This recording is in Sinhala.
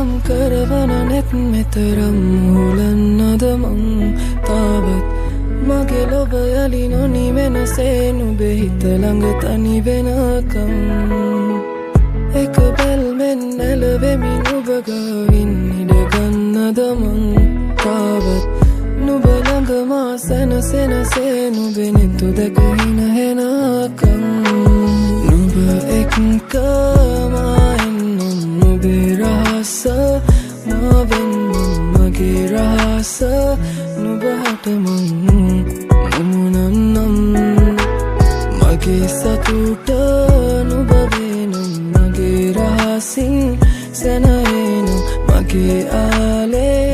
නම් කරවන නෙත් මෙතරම් හුලන්නද මං තාවත් මගේ ලොව යලි නොනිවෙනසේ නුඹේ හිත ළඟ තනි වෙනකම් එක බැල්මෙන් නැලවෙමි නුඹ ගාවින් ඉඩගන්නද මං තාවත් නුඹ ළඟ මා සැනසෙනසේ නුඹේ නෙතු දැක හින හෙනකම් නුඹ එක්කමා එන්නම් නුඹේ රහස මා වෙන්නම් මගේ රහස නුඹ හට මං මුමුණන්නම් මගේ සතුට නුඹ වෙනම් මගේ රහසින් සැනහෙනම් මගේ ආලේ